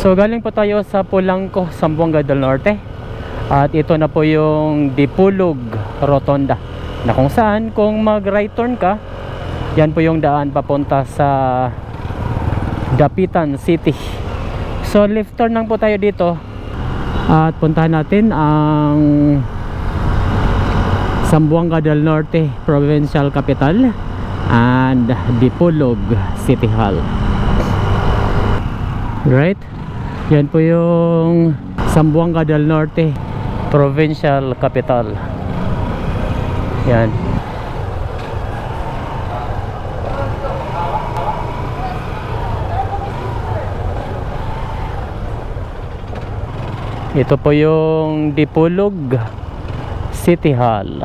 So galing po tayo sa Polanco, Zamboanga del Norte. At ito na po yung Dipolog Rotonda, na kung saan kung mag right turn ka, yan po yung daan papunta sa Dapitan City. So left turn lang po tayo dito at puntahan natin ang Zamboanga del Norte Provincial Capital and Dipolog City Hall. Right? Yan po yung Zamboanga del Norte Provincial Capital. Yan. Ito po yung Dipolog City Hall,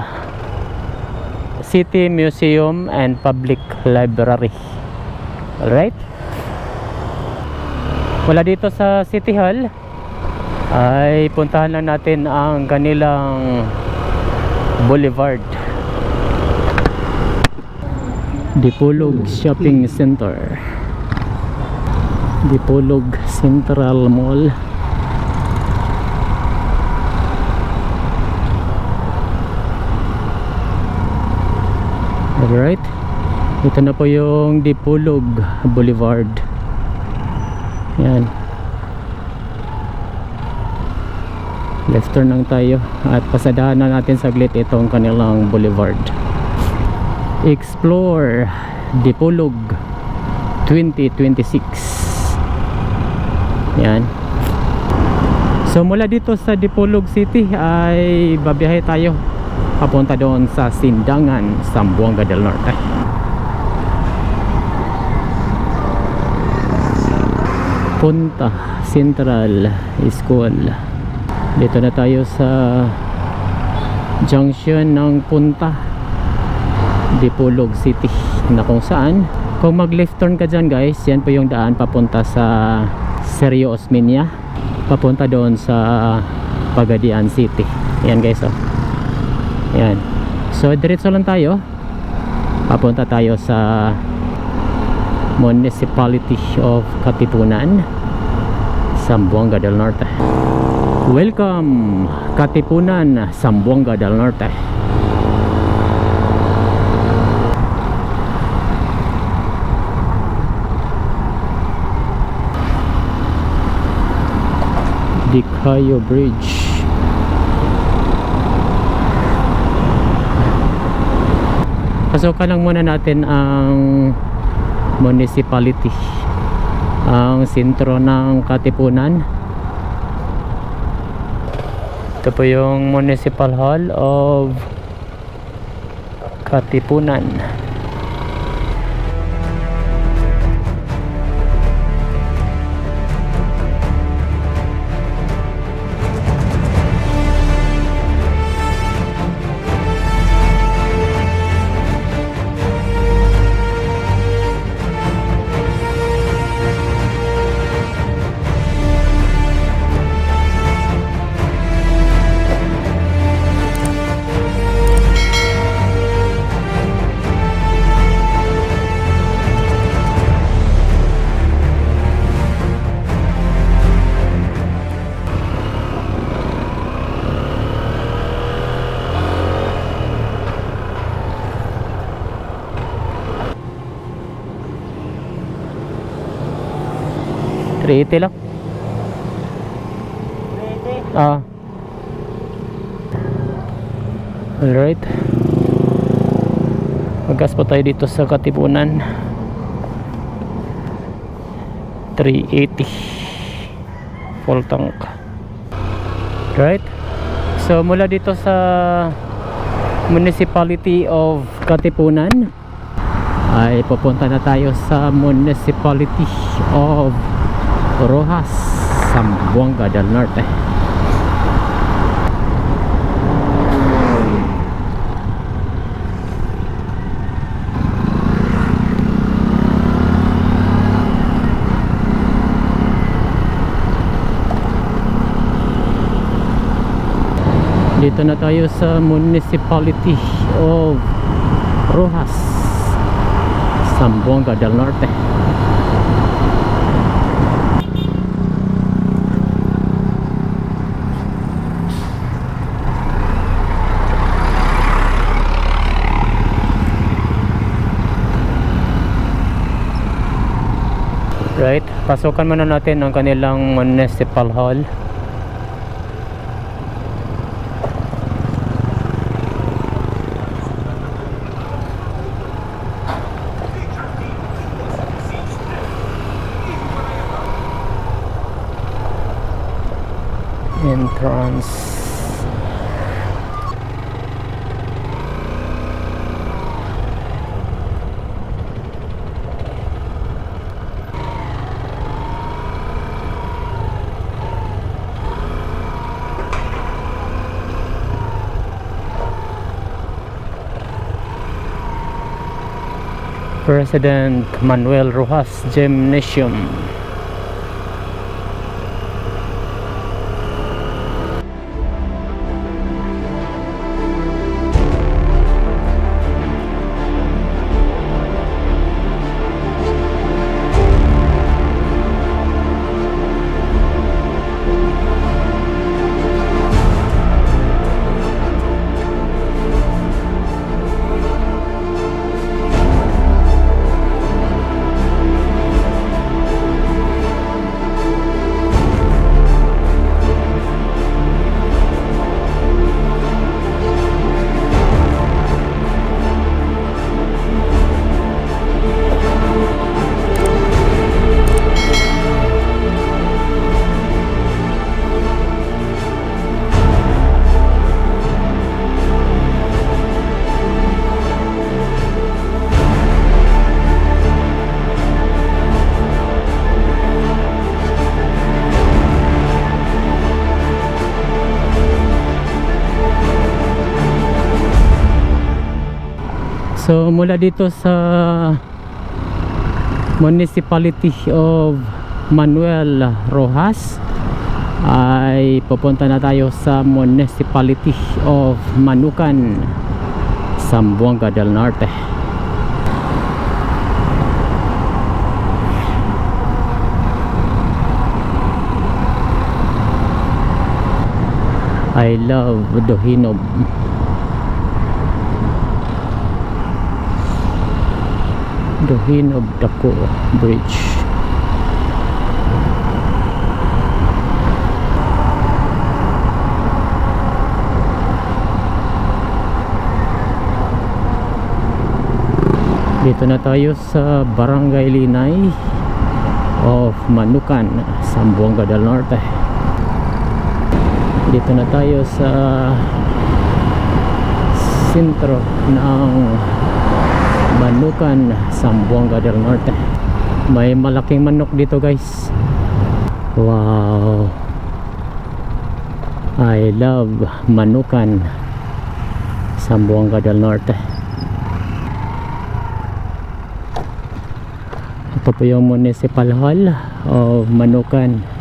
City Museum and Public Library. Alright? Wala dito sa City Hall ay puntahan lang natin ang kanilang boulevard, Dipolog Shopping Center, Dipolog Central Mall. Alright, ito na po yung Dipolog Boulevard. Yan, left turn lang tayo at pasadahan na natin saglit itong kanilang boulevard. Explore Dipolog 2026. Yan. So mula dito sa Dipolog City ay babiyahe tayo papunta doon sa Sindangan, Zamboanga del Norte. Punta Central School. Dito na tayo sa junction ng Punta Dipolog City, na kung saan kung mag left turn ka dyan guys, yan po yung daan papunta sa Sergio Osmeña, papunta doon sa Pagadian City. Yan guys, oh. Yan. So diretso lang tayo, papunta tayo sa Municipality of Katipunan, Zamboanga del Norte. Welcome Katipunan, Zamboanga del Norte. Dicayo Bridge. Pasokan lang muna natin ang municipality, ang sentro ng Katipunan. Ito po yung Municipal Hall of Katipunan. $380 lang. Alright, maggas po tayo dito sa Katipunan. 380 full tank. Right, so mula dito sa Municipality of Katipunan ay pupunta na tayo sa Municipality of Roxas, Zamboanga del Norte. Dito na tayo sa Municipality of Roxas, Zamboanga del Norte. Pasukan muna natin ang kanilang municipal hall. Entrance. President Manuel Rojas Gymnasium. So mula dito sa Municipality of Manuel Rojas ay pupunta na tayo sa Municipality of Manukan, Zamboanga del Norte. I love Dohinob. Dohinob Dako Bridge. Dito na tayo sa Barangay Linay of Manukan, Zamboanga del Norte. Dito na tayo sa sentro ng Manukan, Zamboanga del Norte. May malaking manok dito, guys. Wow, I love Manukan, Zamboanga del Norte. Ito po yung Municipal Hall of Manukan.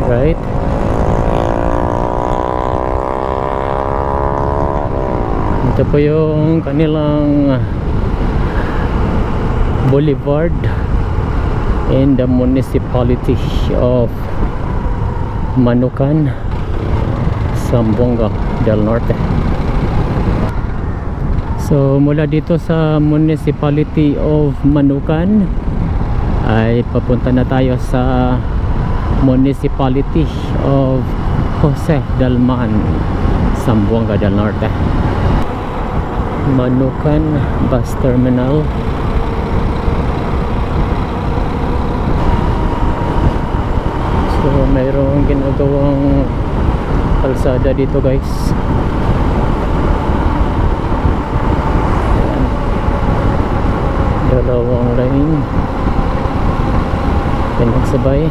Right? Ito po yung kanilang boulevard in the municipality of Manukan, Zamboanga del Norte. So mula dito sa municipality of Manukan ay papunta na tayo sa Municipality of Jose Dalman, Zamboanga del Norte. Manukan Bus Terminal. So mayroong ginagawang kalsada dito guys. Ayan. Dalawang lane pinagsabay.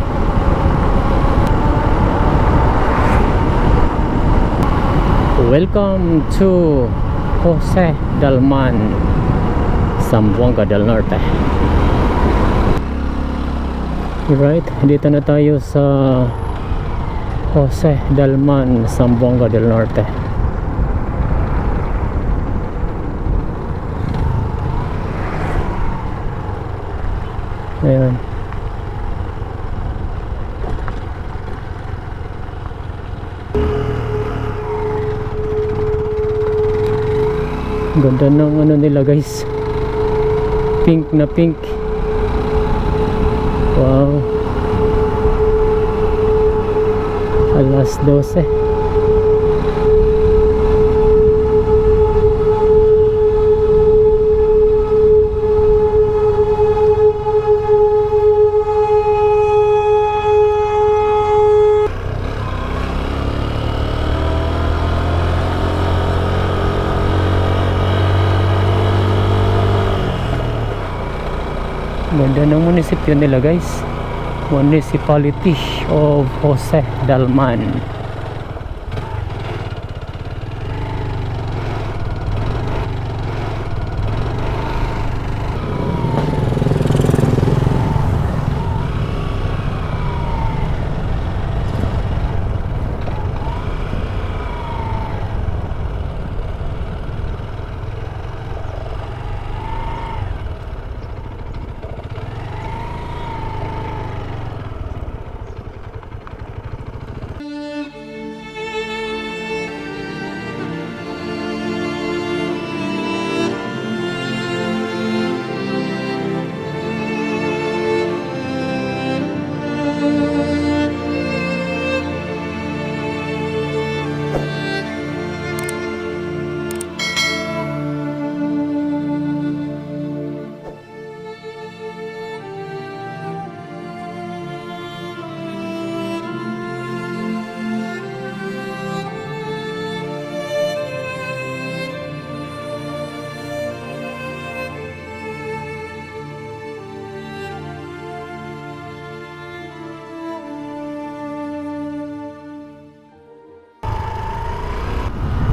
Welcome to Jose Dalman, Zamboanga del Norte. Right, dito na tayo sa Jose Dalman, Zamboanga del Norte. Ayan. Ganda ng ano nila guys, pink na pink. Wow, alas 12. Ganda ng munisipyo nila guys, Municipality of Jose Dalman.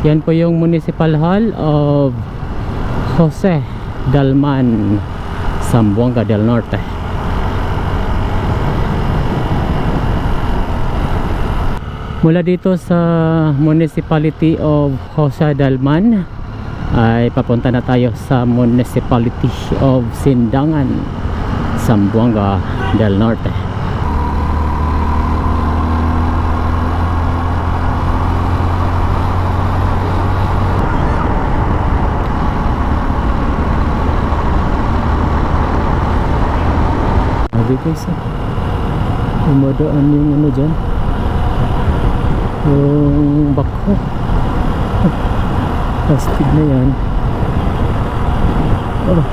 Yan po yung Municipal Hall of Jose Dalman, Zamboanga del Norte. Mula dito sa Municipality of Jose Dalman ay papunta na tayo sa Municipality of Sindangan, Zamboanga del Norte. Guys, umadaan yung ano dyan, yung bako. Plastic na yan. Oh.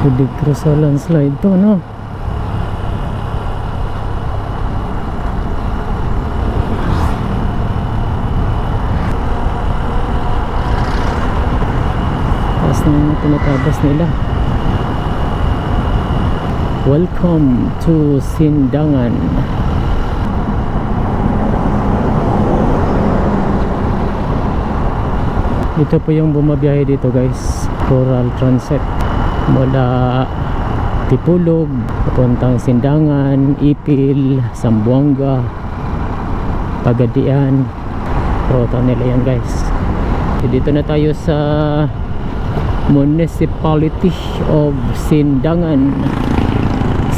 Pwede ka sa landslide to, no? Na tinatabas nila. Welcome to Sindangan. Ito po yung bumabiyahe dito guys, Rural Transit mula Tipulog papuntang Sindangan, Ipil, Zamboanga, Pagadian. Rota nila yan guys. Dito na tayo sa Municipality of Sindangan,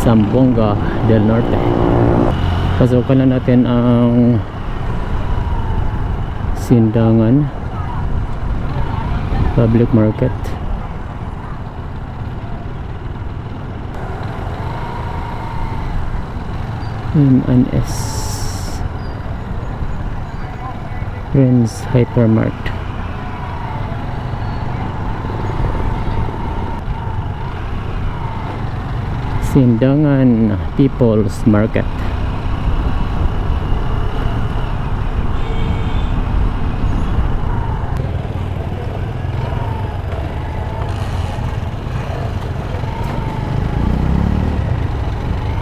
Zamboanga del Norte. Pasukan na natin ang Sindangan Public Market. M&S Friends Hypermart. Sindangan People's Market.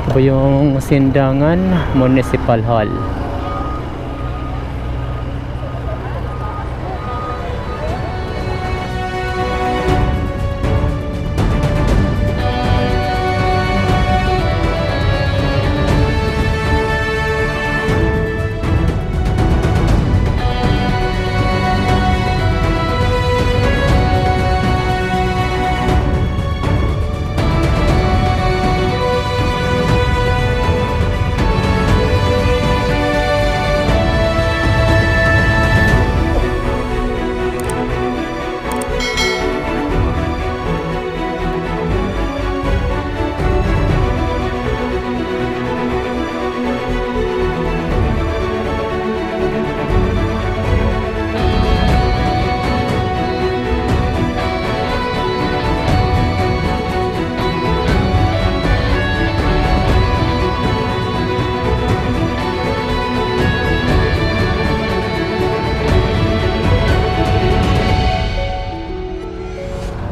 Ito yung Sindangan Municipal Hall.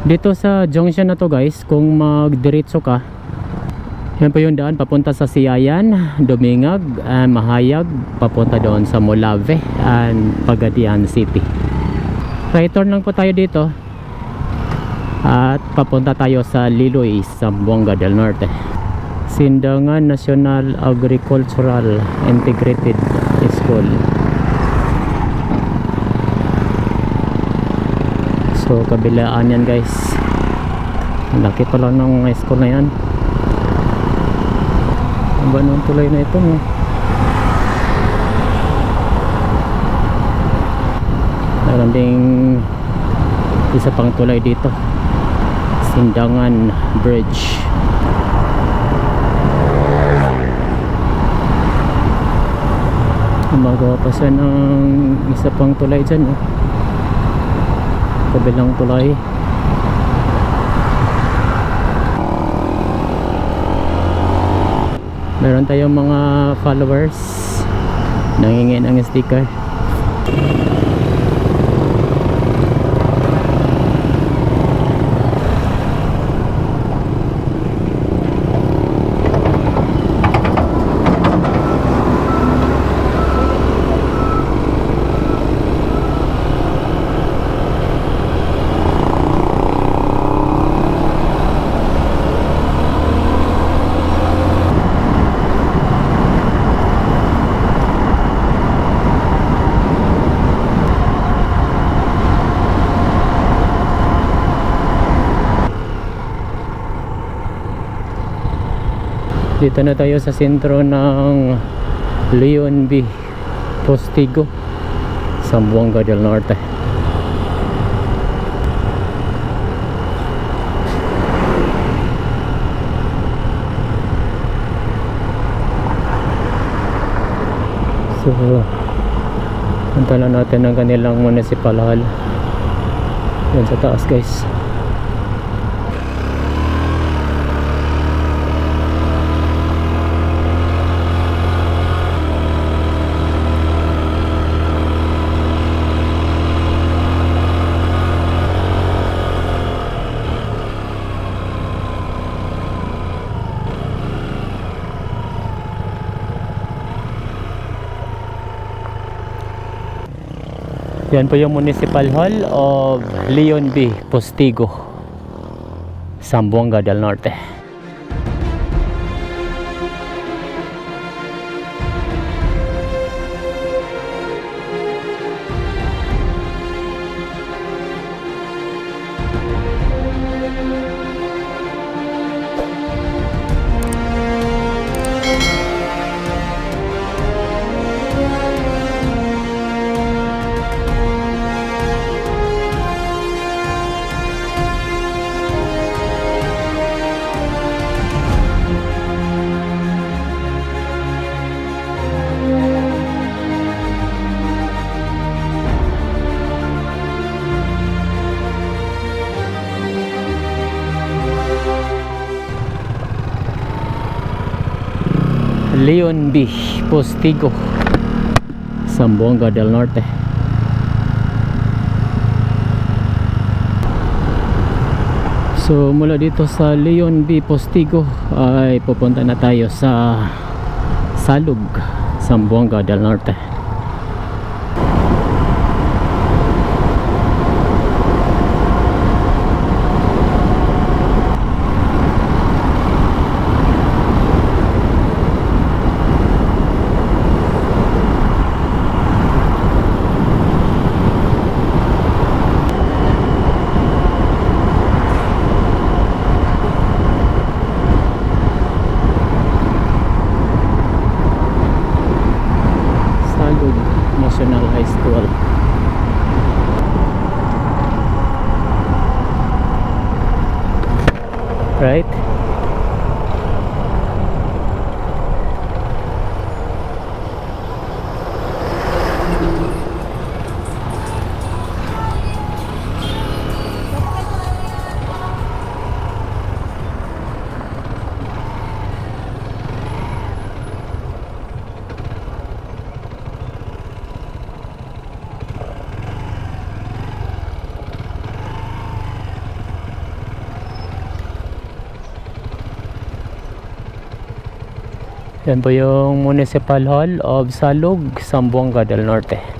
Dito sa junction na to guys, kung magdiretso ka, yan po yung daan papunta sa Siayan, Dumingag, Mahayag, papunta doon sa Molave and Pagadian City. Right turn lang po tayo dito at papunta tayo sa Liloy, Zamboanga del Norte. Sindangan National Agricultural Integrated School. So kabilaan yan guys. Ang laki pala ng school na yan. Ang ba nung tulay na ito no? Meron ding isa pang tulay dito, Sindangan Bridge. Magawa pa siya ng isa pang tulay dyan no? Kabilang tulay. Meron tayong mga followers nangingin ang sticker. Dito na tayo sa sentro ng Leon B. Postigo, Zamboanga del Norte. So punta na natin ang kanilang municipal hall. Yan sa taas guys. Yan po yung Municipal Hall of Leon B. Postigo, Zamboanga del Norte. Leon B. Postigo, Zamboanga del Norte. So mula dito sa Leon B. Postigo ay pupunta na tayo sa Salug, Zamboanga del Norte. National High School. Right? Yan po yung Municipal Hall of Salug, Zamboanga del Norte.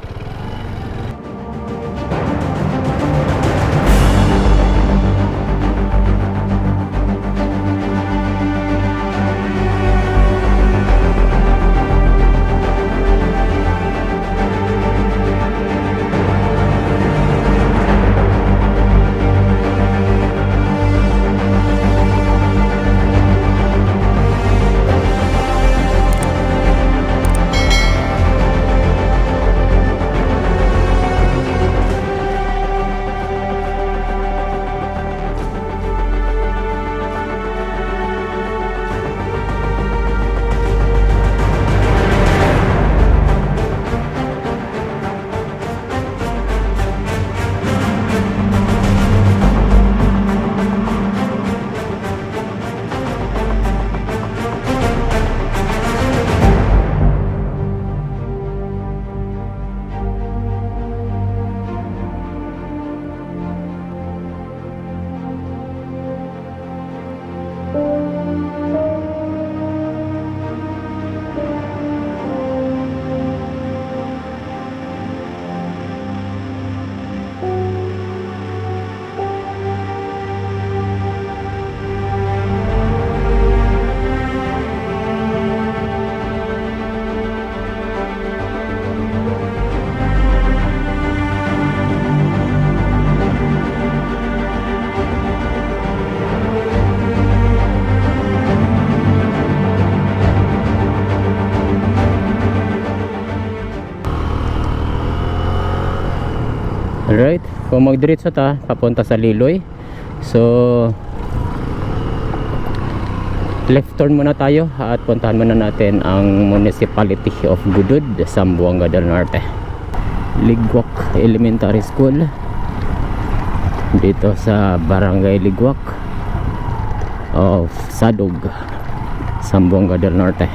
Alright, kung magdiretso ta papunta sa Liloy, so left turn muna tayo at puntahan muna natin ang Municipality of Gudud, Zamboanga del Norte. Ligwak Elementary School dito sa Barangay Ligwak of Salug, Zamboanga del Norte.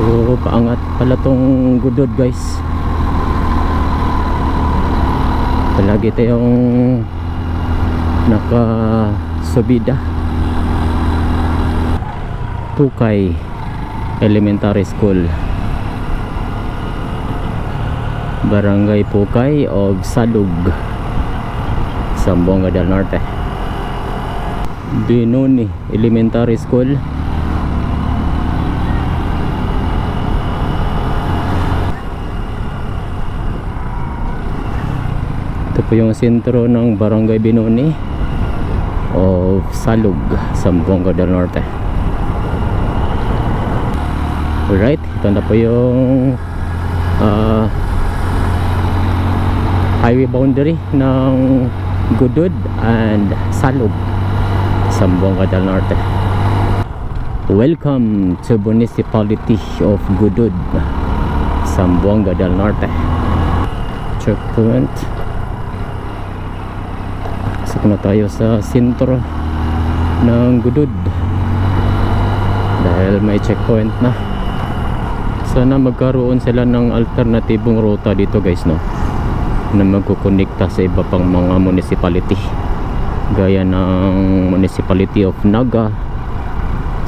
So paangat pala tong Gudud, guys. Palagi tayong nakasubida. Pukay Elementary School, Barangay Pukay of Salug, Zamboanga del Norte. Binoni Elementary School, ito po yung sentro ng Barangay Binoni of Salug, Zamboanga del Norte. Alright, ito na po yung highway boundary ng Gudud and Salug, Zamboanga del Norte. Welcome to Municipality of Gudud, Zamboanga del Norte. Checkpoint. pasok na tayo sa sentro ng Gudud dahil may checkpoint na. Sana magkaroon sila ng alternatibong ruta dito guys, no, na magkukonekta sa iba pang mga municipality gaya ng Municipality of Naga,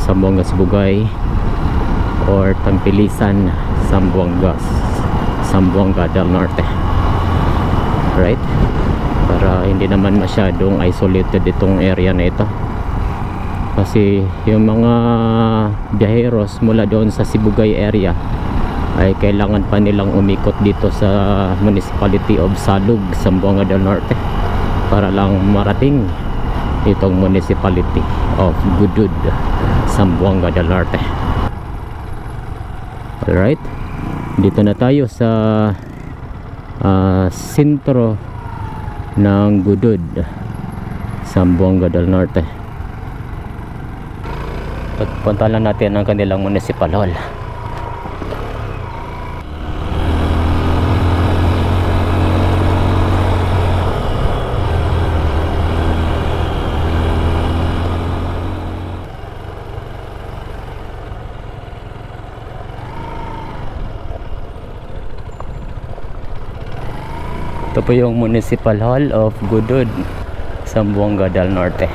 Zamboanga Sibugay, or Tampilisan, Zamboanga del Norte, right? Para hindi naman masyadong isolated itong area na ito, kasi yung mga biyaheros mula doon sa Sibugay area ay kailangan pa nilang umikot dito sa Municipality of Salug, Zamboanga del Norte, para lang marating itong Municipality of Gudud, Zamboanga del Norte. Alright, dito na tayo sa sentro ng Gudud, Zamboanga del Norte. Punta lang natin ang kanilang municipal hall. Ito po yung Municipal Hall of Gudud, Zamboanga del Norte.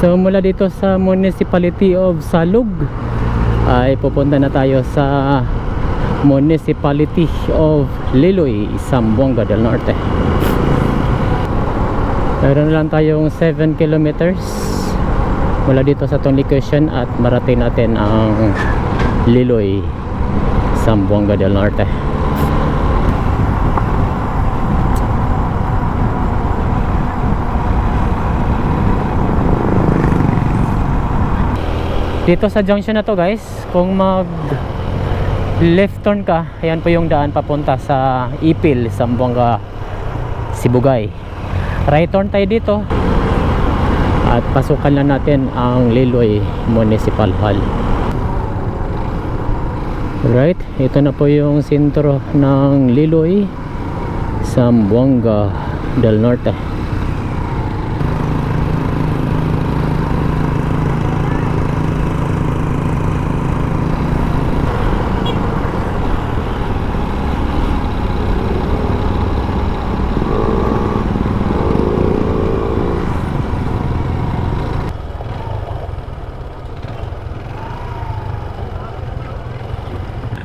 So mula dito sa Municipality of Salug ay pupunta na tayo sa Municipality of Liloy, Zamboanga del Norte. Meron lang tayong 7 kilometers mula dito sa itong location at marating natin ang Liloy, Zamboanga del Norte. Dito sa junction na to guys, kung mag left turn ka, ayan po yung daan papunta sa Ipil, Zamboanga Sibugay. Right turn tayo dito at pasukan lang natin ang Liloy Municipal Hall. Right, ito na po yung sentro ng Liloy, Zamboanga del Norte.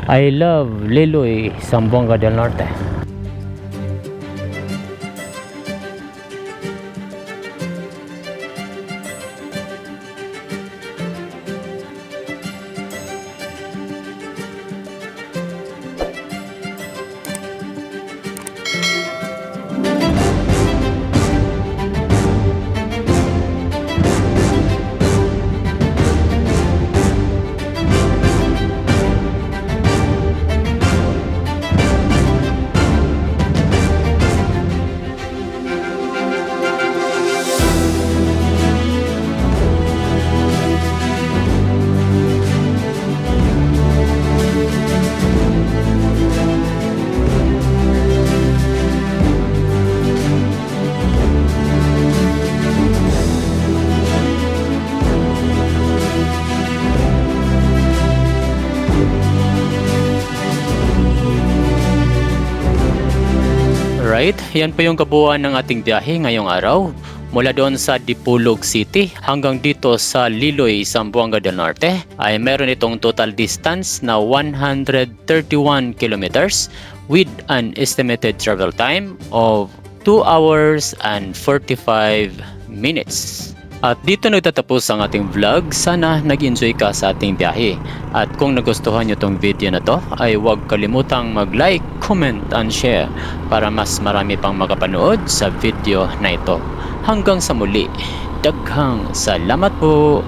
I love Liloy, Zamboanga del Norte. Alright, yan po yung kabuuan ng ating biyahe ngayong araw. Mula doon sa Dipolog City hanggang dito sa Liloy, Zamboanga del Norte ay meron itong total distance na 131 kilometers with an estimated travel time of 2 hours and 45 minutes. At dito nagtatapos ang ating vlog. Sana nag-enjoy ka sa ating biyahe. At kung nagustuhan nyo tong video na to, ay huwag kalimutang mag-like, comment, and share para mas marami pang makapanood sa video na ito. Hanggang sa muli, daghang salamat po!